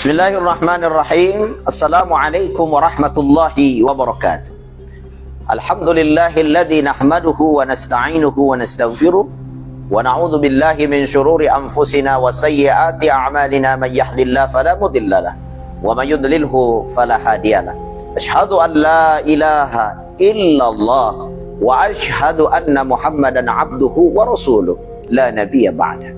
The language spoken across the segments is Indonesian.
Bismillahirrahmanirrahim. Assalamualaikum warahmatullahi wabarakatuh. Alhamdulillahilladzi nahmaduhu wa nasta'inuhu wa nastaghfiruh wa na'udzu billahi min syururi anfusina wa sayyiati a'malina, man yahdihillahu fala mudhillalah wa may yudlilhu fala hadiyalah. Asyhadu an la ilaha illallah wa asyhadu anna Muhammadan abduhu wa rasuluh la nabiyya ba'da.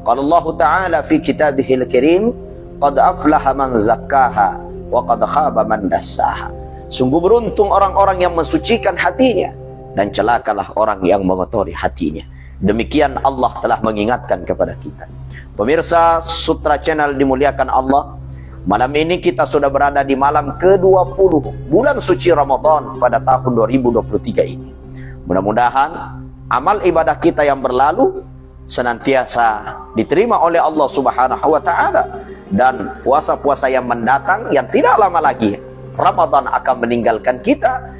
Qala Allah Ta'ala fi kitabihil karim, qad aflaha man zakkaha wa qad khaba man dassaha. Sungguh beruntung orang-orang yang mensucikan hatinya, dan celakalah orang yang mengotori hatinya. Demikian Allah telah mengingatkan kepada kita. Pemirsa Sutra Channel dimuliakan Allah, malam ini kita sudah berada di malam ke-20 bulan suci Ramadan pada tahun 2023 ini. Mudah-mudahan amal ibadah kita yang berlalu senantiasa diterima oleh Allah Subhanahu wa Ta'ala, dan puasa-puasa yang mendatang yang tidak lama lagi Ramadan akan meninggalkan kita,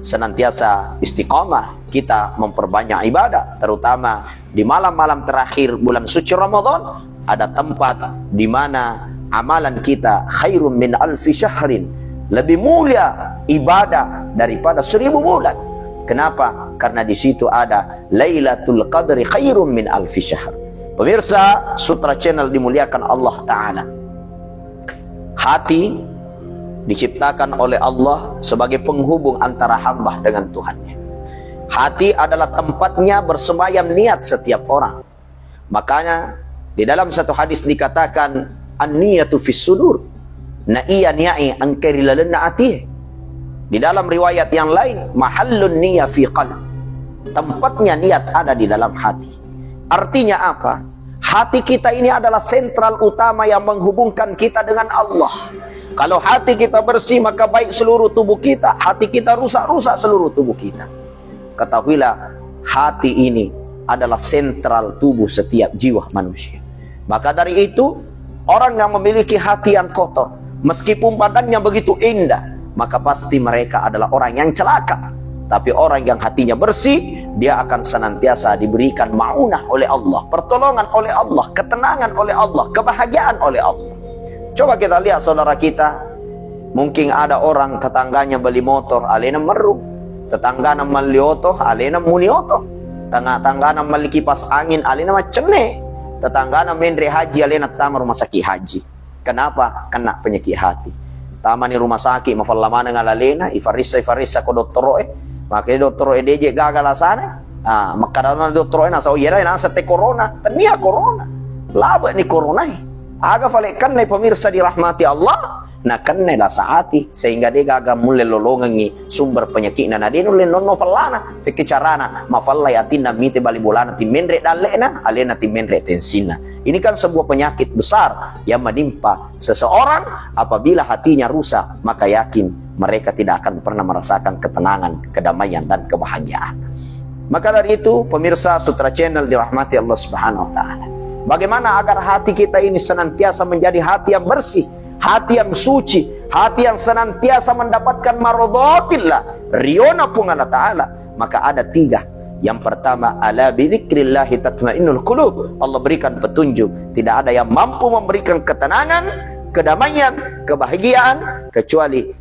senantiasa istiqamah kita memperbanyak ibadah, terutama di malam-malam terakhir bulan suci Ramadan. Ada tempat di mana amalan kita khairun min alfi syahrin, lebih mulia ibadah daripada 1000 bulan. Kenapa? Karena di situ ada Lailatul Qadri khairum min alfi syahr. Pemirsa Sutra Channel dimuliakan Allah Ta'ala, hati diciptakan oleh Allah sebagai penghubung antara hamba dengan Tuhannya. Hati adalah tempatnya bersemayam niat setiap orang. Makanya di dalam satu hadis dikatakan, an-niyatu fis sudur, na iya niya'i angkari lalana atih. Di dalam riwayat yang lain, mahallun niyah fi qalb, tempatnya niat ada di dalam hati. Artinya apa? Hati kita ini adalah sentral utama yang menghubungkan kita dengan Allah. Kalau hati kita bersih, maka baik seluruh tubuh kita. Hati kita rusak-rusak seluruh tubuh kita. Ketahuilah, hati ini adalah sentral tubuh setiap jiwa manusia. Maka dari itu, orang yang memiliki hati yang kotor, meskipun badannya begitu indah, maka pasti mereka adalah orang yang celaka. Tapi orang yang hatinya bersih, dia akan senantiasa diberikan ma'unah oleh Allah, pertolongan oleh Allah, ketenangan oleh Allah, kebahagiaan oleh Allah. Coba kita lihat saudara kita, mungkin ada orang tetangganya beli motor, alena meru, tetanggana beli oto, alena muni oto, tetanggana beli kipas angin, alena macene, tetanggana mendre haji, alena tamar rumah sakit haji. Kenapa? Kena penyakit hati. Tamani rumah sakit mafalamana ngalalena ifarisa ko doktoro makanya doktoro DJ gagal sana. Maka dalam doktoro na sa oyera na sa te corona tania corona laba ni corona aga falekan na pemirsa dirahmati Allah na kanne la saati sehingga dia gagal mulai lolongangi sumber penyakit na dino le nonno pallana pekicarana mafalla yatina mite bali bolana timendre dalena alena timendre tensina. Ini kan sebuah penyakit besar yang menimpa seseorang. Apabila hatinya rusak, maka yakin mereka tidak akan pernah merasakan ketenangan, kedamaian, dan kebahagiaan. Maka dari itu, pemirsa Sutra Channel dirahmati Allah Subhanahu wa Ta'ala, bagaimana agar hati kita ini senantiasa menjadi hati yang bersih, hati yang suci, hati yang senantiasa mendapatkan maradhatillah, riona pun Allah Ta'ala. Maka ada 3. Yang pertama, ala bidzikrillahi tatmainnul qulub. Allah berikan petunjuk. Tidak ada yang mampu memberikan ketenangan, kedamaian, kebahagiaan kecuali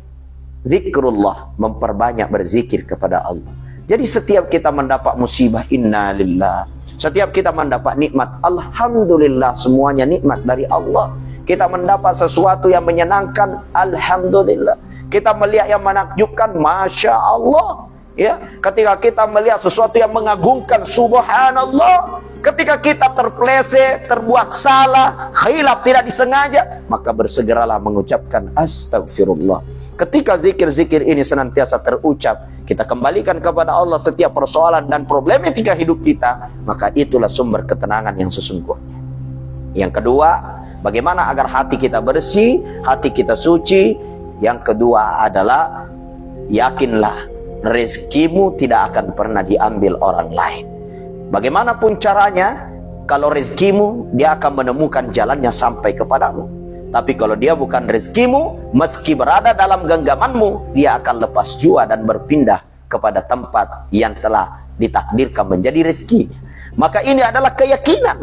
zikrullah, memperbanyak berzikir kepada Allah. Jadi setiap kita mendapat musibah, inna lillah. Setiap kita mendapat nikmat, alhamdulillah, semuanya nikmat dari Allah. Kita mendapat sesuatu yang menyenangkan, alhamdulillah. Kita melihat yang menakjubkan, masya Allah. Ya, ketika kita melihat sesuatu yang mengagumkan, subhanallah. Ketika kita terpeleset, terbuat salah, khilaf, tidak disengaja, maka bersegeralah mengucapkan astagfirullah. Ketika zikir-zikir ini senantiasa terucap, kita kembalikan kepada Allah setiap persoalan dan problematika hidup kita, maka itulah sumber ketenangan yang sesungguhnya. Yang kedua, bagaimana agar hati kita bersih, hati kita suci? Yang kedua adalah yakinlah, rezekimu tidak akan pernah diambil orang lain. Bagaimanapun caranya, kalau rezekimu, dia akan menemukan jalannya sampai kepadamu. Tapi kalau dia bukan rezekimu, meski berada dalam genggamanmu, dia akan lepas jua dan berpindah kepada tempat yang telah ditakdirkan menjadi rezekinya. Maka ini adalah keyakinan.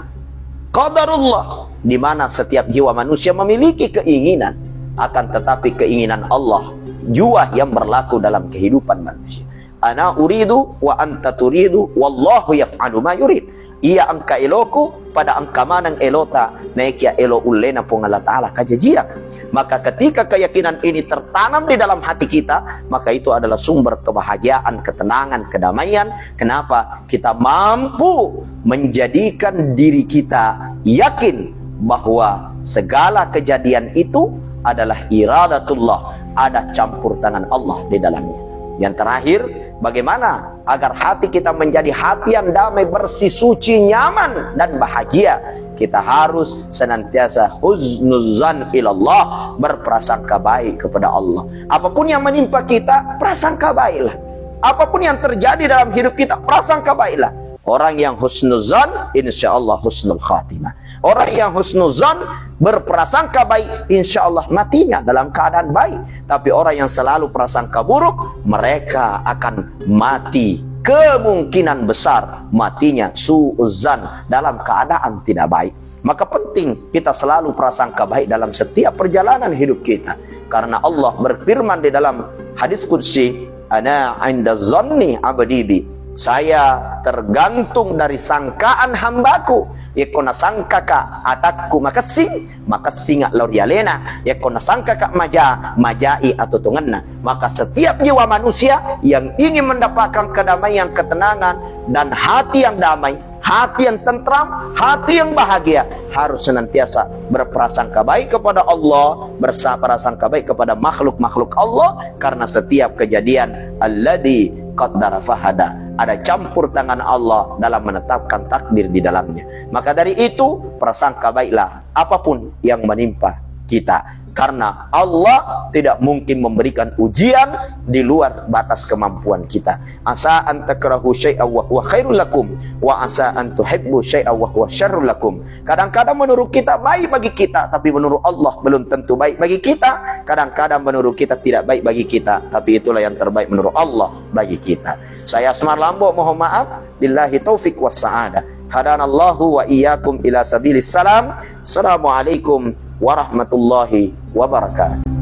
qadarullah, di mana setiap jiwa manusia memiliki keinginan, akan tetapi keinginan Allah jua yang berlaku dalam kehidupan manusia. Ana uridu wa anta turidu wallahu yaf'alu ma yurid. Ia angka eloku pada angka manang elota naik ya elo ulena pun Allah Ta'ala kajajian. Maka ketika keyakinan ini tertanam di dalam hati kita, maka itu adalah sumber kebahagiaan, ketenangan, kedamaian. Kenapa? Kita mampu menjadikan diri kita yakin bahwa segala kejadian itu adalah iradatullah, ada campur tangan Allah di dalamnya. Yang terakhir, bagaimana agar hati kita menjadi hati yang damai, bersih, suci, nyaman, dan bahagia? Kita harus senantiasa husnuzan ilallah, berprasangka baik kepada Allah. Apapun yang menimpa kita, prasangka baiklah. Apapun yang terjadi dalam hidup kita, prasangka baiklah. Orang yang husnuzan, insya Allah husnul khatimah. Orang yang husnuzan, berprasangka baik, insya Allah matinya dalam keadaan baik. Tapi orang yang selalu prasangka buruk, mereka akan mati. Kemungkinan besar matinya su'uzan, dalam keadaan tidak baik. Maka penting kita selalu prasangka baik dalam setiap perjalanan hidup kita. Karena Allah berfirman di dalam hadis qudsi, ana 'inda zanni 'abdi bi. Saya tergantung dari sangkaan hambaku. Yakona sangkaka atakku maka singa lorialena. Yakona sangkaka majai atau tungenna. Maka setiap jiwa manusia yang ingin mendapatkan kedamaian, ketenangan, dan hati yang damai, hati yang tentram, hati yang bahagia, harus senantiasa berprasangka baik kepada Allah, berprasangka baik kepada makhluk-makhluk Allah. Karena setiap kejadian alladzi qaddara fahada, ada campur tangan Allah dalam menetapkan takdir di dalamnya. Maka dari itu, prasangka baiklah apapun yang menimpa kita. Karena Allah tidak mungkin memberikan ujian di luar batas kemampuan kita. Asa an takrahu syai'an wa huwa khairul lakum wa asa an tuhibbu syai'an wa huwa syarrul lakum. Kadang-kadang menurut kita baik bagi kita, tapi menurut Allah belum tentu baik bagi kita. Kadang-kadang menurut kita tidak baik bagi kita, tapi itulah yang terbaik menurut Allah bagi kita. Saya Asmar Lambo, mohon maaf. Billahi taufik was sa'adah. Hadanallahu wa iyyakum ila sabilis salam. Assalamualaikum warahmatullahi wabarakatuh.